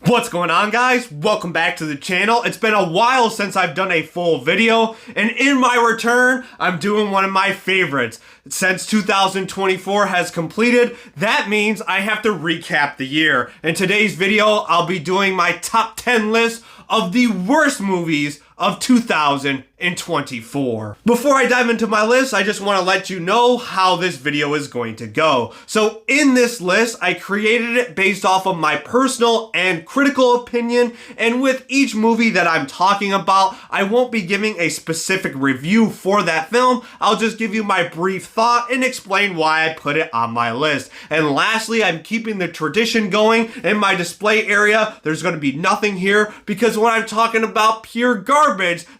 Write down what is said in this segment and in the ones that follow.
What's going on, guys? Welcome back to the channel. It's been a while since I've done a full video, and in my return, I'm doing one of my favorites. Since 2024 has completed, that means I have to recap the year. In today's video, I'll be doing my top 10 list of the worst movies of 2024. Before I dive into my list, I just want to let you know how this video is going to go. So in this list, I created it based off of my personal and critical opinion, and with each movie that I'm talking about, I won't be giving a specific review for that film. I'll just give you my brief thought and explain why I put it on my list. And lastly, I'm keeping the tradition going. In my display area, there's going to be nothing here because when I'm talking about pure garbage,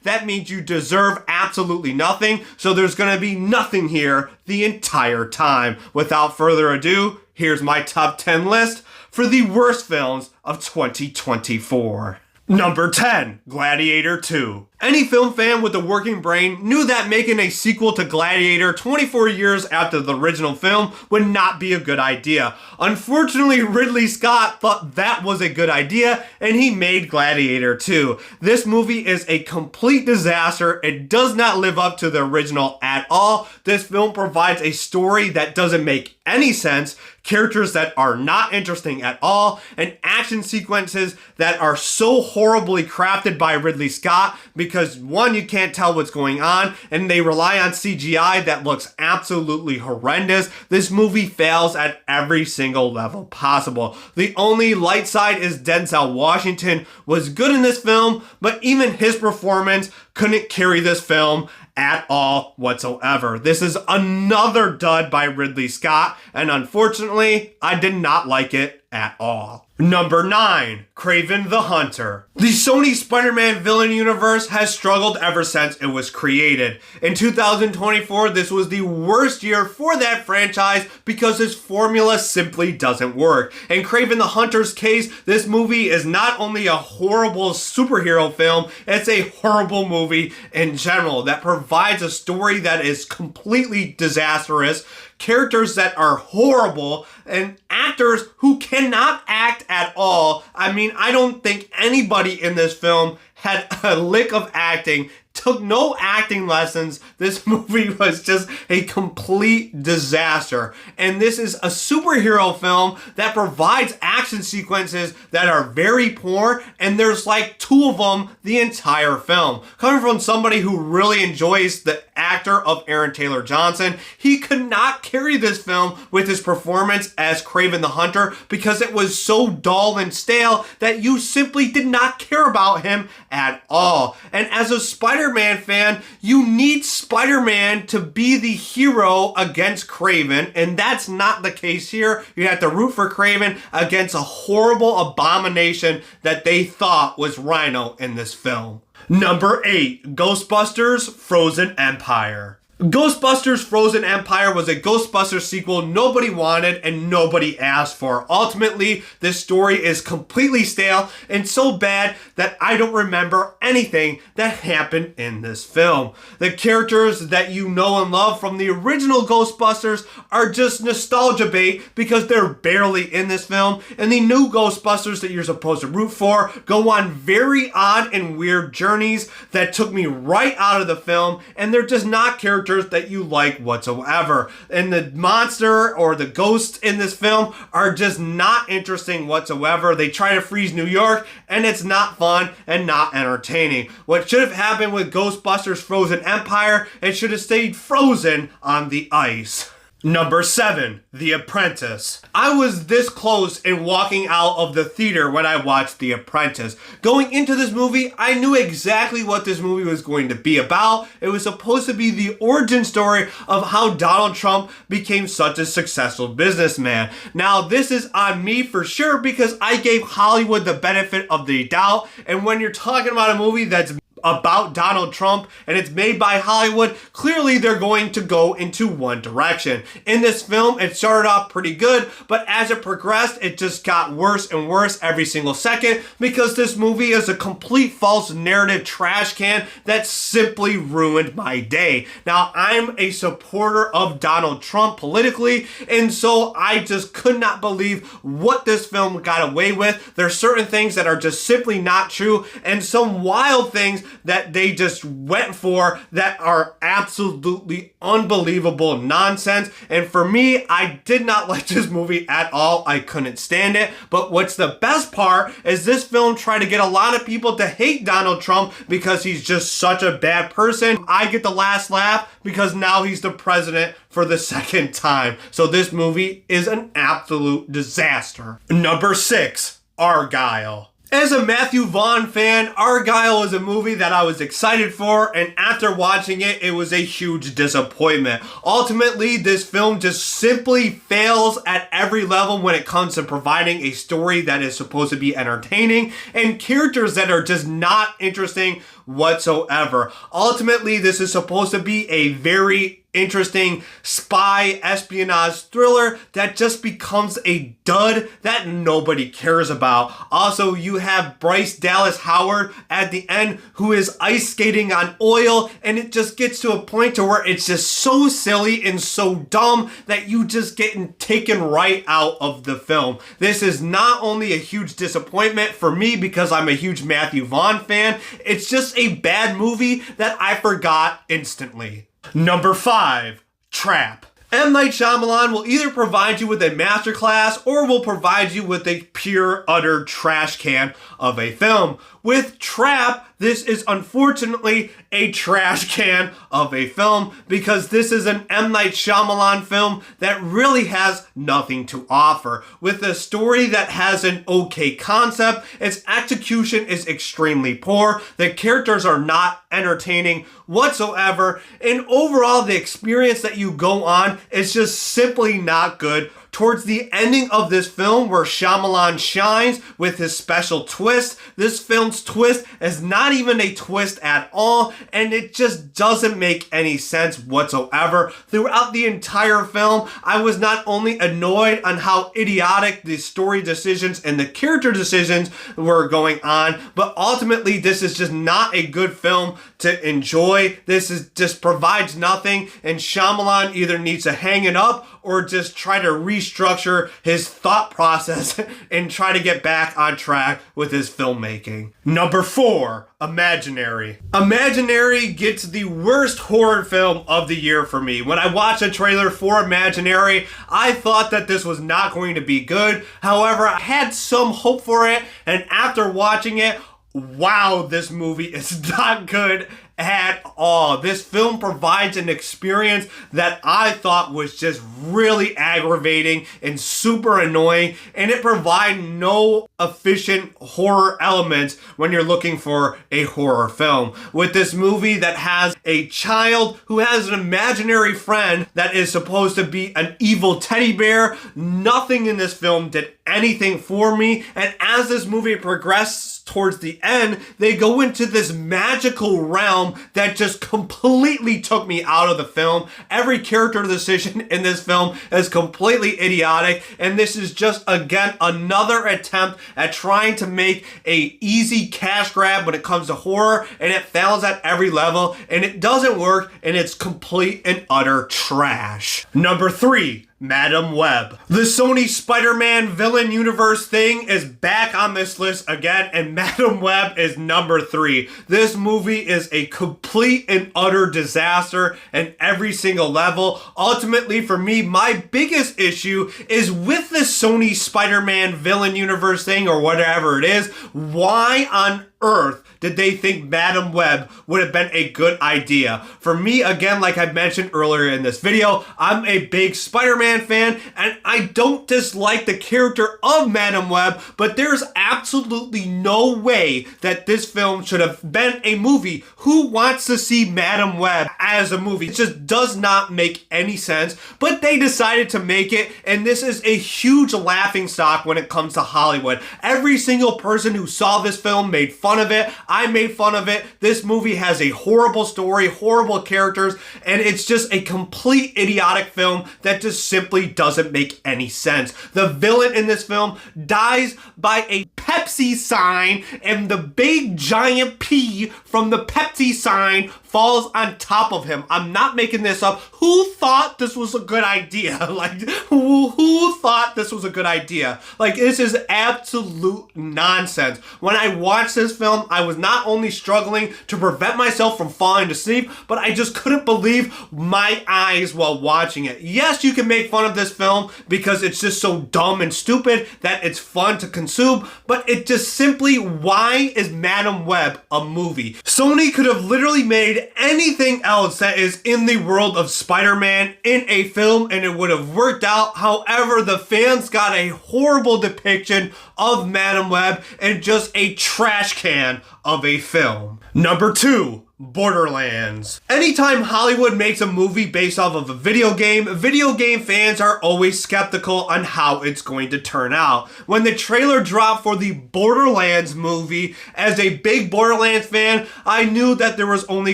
that means you deserve absolutely nothing. So there's going to be nothing here the entire time. Without further ado, here's my top 10 list for the worst films of 2024. Number 10, Gladiator II. Any film fan with a working brain knew that making a sequel to Gladiator 24 years after the original film would not be a good idea. Unfortunately, Ridley Scott thought that was a good idea, and he made Gladiator 2. This movie is a complete disaster. It does not live up to the original at all. This film provides a story that doesn't make any sense, characters that are not interesting at all, and action sequences that are so horribly crafted by Ridley Scott because one, you can't tell what's going on, and they rely on CGI that looks absolutely horrendous. This movie fails at every single level possible. The only light side is Denzel Washington was good in this film, but even his performance couldn't carry this film at all whatsoever. This is another dud by Ridley Scott, and unfortunately, I did not like it at all. Number 9, Craven the Hunter. The Sony Spider-Man villain universe has struggled ever since it was created. In 2024, this was the worst year for that franchise because its formula simply doesn't work. In Craven the Hunter's case, this movie is not only a horrible superhero film, it's a horrible movie in general that provides a story that is completely disastrous, characters that are horrible, and actors who cannot act at all. I mean, I don't think anybody in this film had a lick of acting, took no acting lessons. This movie was just a complete disaster. And this is a superhero film that provides action sequences that are very poor, and there's like 2 of them the entire film. Coming from somebody who really enjoys the actor of Aaron Taylor Johnson, he could not carry this film with his performance as Craven the Hunter because it was so dull and stale that you simply did not care about him at all. And as a Spider-Man fan, you need Spider-Man to be the hero against Craven, and that's not the case here. You have to root for Craven against a horrible abomination that they thought was Rhino in this film. Number 8, Ghostbusters Frozen Empire. Ghostbusters Frozen Empire was a Ghostbusters sequel nobody wanted and nobody asked for. Ultimately, this story is completely stale and so bad that I don't remember anything that happened in this film. The characters that you know and love from the original Ghostbusters are just nostalgia bait because they're barely in this film, and the new Ghostbusters that you're supposed to root for go on very odd and weird journeys that took me right out of the film, and they're just not characters that you like whatsoever. And the monster or the ghosts in this film are just not interesting whatsoever. They try to freeze New York, and it's not fun and not entertaining. What should have happened with Ghostbusters Frozen Empire, it should have stayed frozen on the ice. Number 7, The Apprentice. I was this close in walking out of the theater when I watched The Apprentice. Going into this movie, I knew exactly what this movie was going to be about. It was supposed to be the origin story of how Donald Trump became such a successful businessman. Now, this is on me for sure because I gave Hollywood the benefit of the doubt, and when you're talking about a movie that's about Donald Trump and it's made by Hollywood, clearly they're going to go into one direction. In this film, it started off pretty good, but as it progressed, it just got worse and worse every single second because this movie is a complete false narrative trash can that simply ruined my day. Now, I'm a supporter of Donald Trump politically, and so I just could not believe what this film got away with. There's certain things that are just simply not true, and some wild things that they just went for that are absolutely unbelievable nonsense. And for me, I did not like this movie at all. I couldn't stand it. But what's the best part is this film tried to get a lot of people to hate Donald Trump because he's just such a bad person. I get the last laugh because now he's the president for the second time. So this movie is an absolute disaster. Number 6, Argyle. As a Matthew Vaughn fan, Argyle is a movie that I was excited for, and after watching it, it was a huge disappointment. Ultimately, this film just simply fails at every level when it comes to providing a story that is supposed to be entertaining and characters that are just not interesting whatsoever. Ultimately, this is supposed to be a very interesting spy espionage thriller that just becomes a dud that nobody cares about. Also, you have Bryce Dallas Howard at the end who is ice skating on oil, and it just gets to a point to where it's just so silly and so dumb that you just get taken right out of the film. This is not only a huge disappointment for me because I'm a huge Matthew Vaughn fan, it's just a bad movie that I forgot instantly. Number 5, Trap. M. Night Shyamalan will either provide you with a masterclass or will provide you with a pure, utter trash can of a film. With Trap, this is unfortunately a trash can of a film because this is an M. Night Shyamalan film that really has nothing to offer. With a story that has an okay concept, its execution is extremely poor, the characters are not entertaining whatsoever, and overall the experience that you go on is just simply not good. Towards the ending of this film where Shyamalan shines with his special twist, this film's twist is not even a twist at all, and it just doesn't make any sense whatsoever. Throughout the entire film, I was not only annoyed on how idiotic the story decisions and the character decisions were going on, but ultimately this is just not a good film to enjoy. This is just provides nothing, and Shyamalan either needs to hang it up or just try to restructure his thought process and try to get back on track with his filmmaking. Number 4, Imaginary. Imaginary gets the worst horror film of the year for me. When I watched a trailer for Imaginary, I thought that this was not going to be good. However, I had some hope for it, and after watching it, wow, this movie is not good at all. This film provides an experience that I thought was just really aggravating and super annoying, and it provides no efficient horror elements when you're looking for a horror film. With this movie that has a child who has an imaginary friend that is supposed to be an evil teddy bear, nothing in this film did anything for me, and as this movie progresses towards the end, they go into this magical realm that just completely took me out of the film. Every character decision in this film is completely idiotic, and this is just, again, another attempt at trying to make a easy cash grab when it comes to horror, and it fails at every level, and it doesn't work, and it's complete and utter trash. Number 3, Madam Web. The Sony Spider-Man villain universe thing is back on this list again, and Madam Web is number 3. This movie is a complete and utter disaster in every single level. Ultimately, for me, my biggest issue is with the Sony Spider-Man villain universe thing, or whatever it is. Why on earth did they think Madam Web would have been a good idea? For me, again, like I mentioned earlier in this video, I'm a big Spider-Man fan, and I don't dislike the character of Madam Web, but there's absolutely no way that this film should have been a movie. Who wants to see Madam Web as a movie? It just does not make any sense, but they decided to make it, and this is a huge laughingstock when it comes to Hollywood. Every single person who saw this film made fun fun of it. I made fun of it. This movie has a horrible story, horrible characters, and it's just a complete idiotic film that just simply doesn't make any sense. The villain in this film dies by a Pepsi sign, and the big giant P from the Pepsi sign falls on top of him. I'm not making this up. Who thought this was a good idea? Like, who thought this was a good idea? Like, this is absolute nonsense. When I watched this film, I was not only struggling to prevent myself from falling to sleep, but I just couldn't believe my eyes while watching it. Yes, you can make fun of this film because it's just so dumb and stupid that it's fun to consume, but it just simply, why is Madam Web a movie? Sony could have literally made anything else that is in the world of Spider-Man in a film and it would have worked out. However, the fans got a horrible depiction of Madam Web and just a trash can of a film. Number 2. Borderlands. Anytime Hollywood makes a movie based off of a video game fans are always skeptical on how it's going to turn out. When the trailer dropped for the Borderlands movie, as a big Borderlands fan, I knew that there was only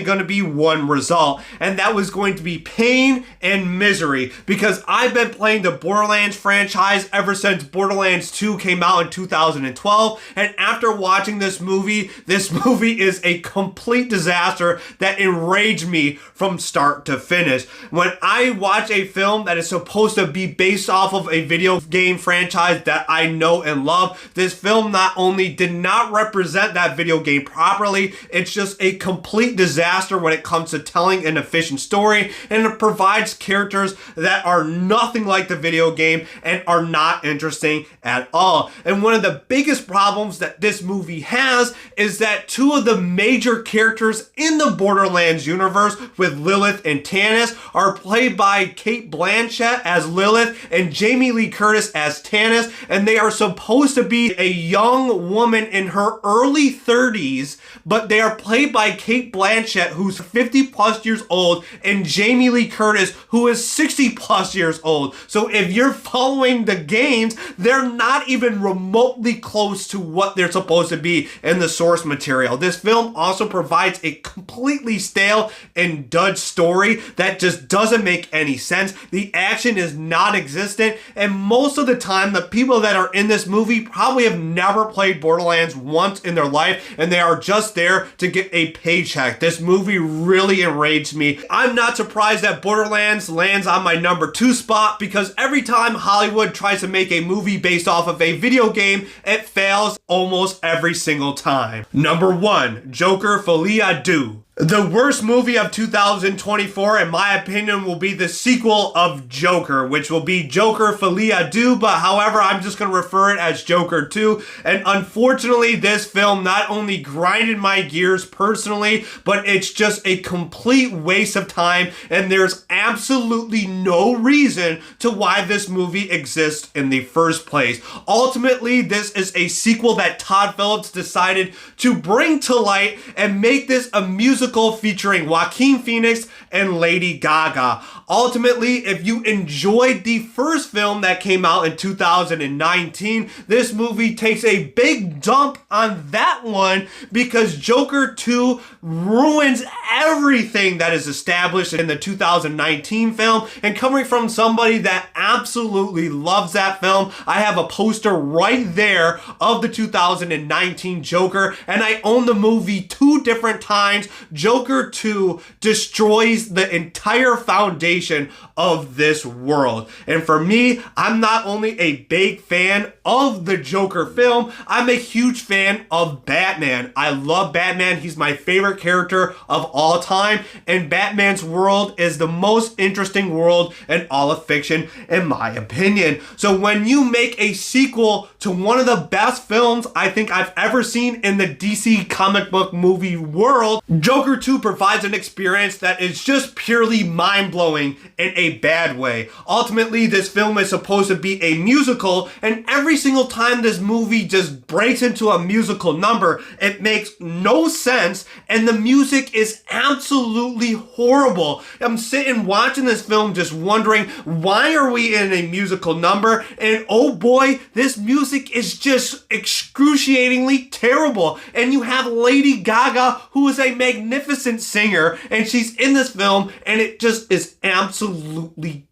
going to be one result, and that was going to be pain and misery, because I've been playing the Borderlands franchise ever since Borderlands 2 came out in 2012, and after watching this movie is a complete disaster that enraged me from start to finish. When I watch a film that is supposed to be based off of a video game franchise that I know and love, this film not only did not represent that video game properly, it's just a complete disaster when it comes to telling an efficient story, and it provides characters that are nothing like the video game and are not interesting at all. And one of the biggest problems that this movie has is that two of the major characters in the Borderlands universe, with Lilith and Tannis, are played by Cate Blanchett as Lilith and Jamie Lee Curtis as Tannis, and they are supposed to be a young woman in her early 30s, but they are played by Cate Blanchett, who's 50 plus years old, and Jamie Lee Curtis, who is 60 plus years old. So if you're following the games, they're not even remotely close to what they're supposed to be in the source material. This film also provides a completely stale and dud story that just doesn't make any sense. The action is non-existent, and most of the time the people that are in this movie probably have never played Borderlands once in their life, and they are just there to get a paycheck. This movie really enraged me. I'm not surprised that Borderlands lands on my number 2 spot, because every time Hollywood tries to make a movie based off of a video game, it fails almost every single time. Number 1, Joker Folie à Deux. The worst movie of 2024, in my opinion, will be the sequel of Joker, which will be Joker Folie à Deux, but however, I'm just going to refer it as Joker 2. And unfortunately, this film not only grinded my gears personally, but it's just a complete waste of time, and there's absolutely no reason to why this movie exists in the first place. Ultimately, this is a sequel that Todd Phillips decided to bring to light and make this a musical featuring Joaquin Phoenix and Lady Gaga. Ultimately, if you enjoyed the first film that came out in 2019, this movie takes a big dump on that one, because Joker 2 ruins everything that is established in the 2019 film. And coming from somebody that absolutely loves that film, I have a poster right there of the 2019 Joker, and I own the movie 2 different times. Joker 2 destroys the entire foundation of this world. And for me, I'm not only a big fan of the Joker film, I'm a huge fan of Batman. I love Batman. He's my favorite character of all time, and Batman's world is the most interesting world in all of fiction, in my opinion. So when you make a sequel to one of the best films I think I've ever seen in the DC comic book movie world, Joker Joker 2 provides an experience that is just purely mind-blowing in a bad way. Ultimately, this film is supposed to be a musical, and every single time this movie just breaks into a musical number, it makes no sense, and the music is absolutely horrible. I'm sitting watching this film just wondering, why are we in a musical number? And oh boy, this music is just excruciatingly terrible. And you have Lady Gaga, who is a magnificent singer, and she's in this film, and it just is absolutely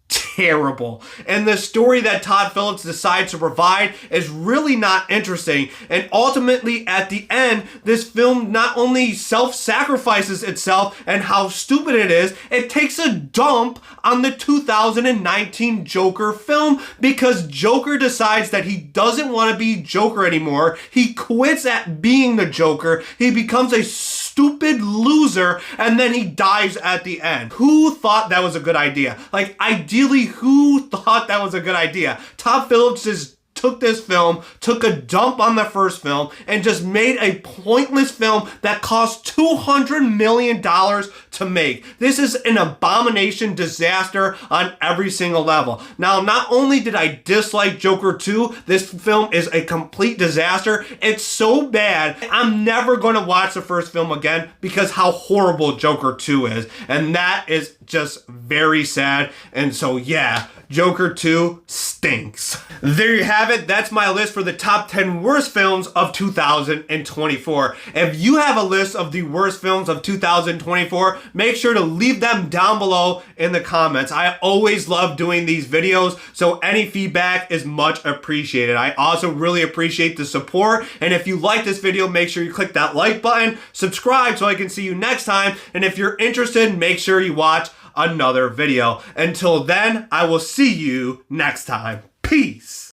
terrible. And the story that Todd Phillips decides to provide is really not interesting. And ultimately, at the end, this film not only self-sacrifices itself and how stupid it is, it takes a dump on the 2019 Joker film because Joker decides that he doesn't want to be Joker anymore. He quits at being the Joker. He becomes a stupid loser, and then he dies at the end. Who thought that was a good idea? Like, ideally, who thought that was a good idea? Todd Phillips just took this film, took a dump on the first film, and just made a pointless film that cost $200 million to make. This is an abomination disaster on every single level. Now, not only did I dislike Joker 2, this film is a complete disaster. It's so bad, I'm never going to watch the first film again because how horrible Joker 2 is. And that is just very sad. And so, yeah, Joker 2 stinks. There you have it. That's my list for the top 10 worst films of 2024. If you have a list of the worst films of 2024, make sure to leave them down below in the comments. I always love doing these videos, so any feedback is much appreciated. I also really appreciate the support, and if you like this video, make sure you click that like button, subscribe so I can see you next time, and if you're interested, make sure you watch another video. Until then, I will see you next time. Peace.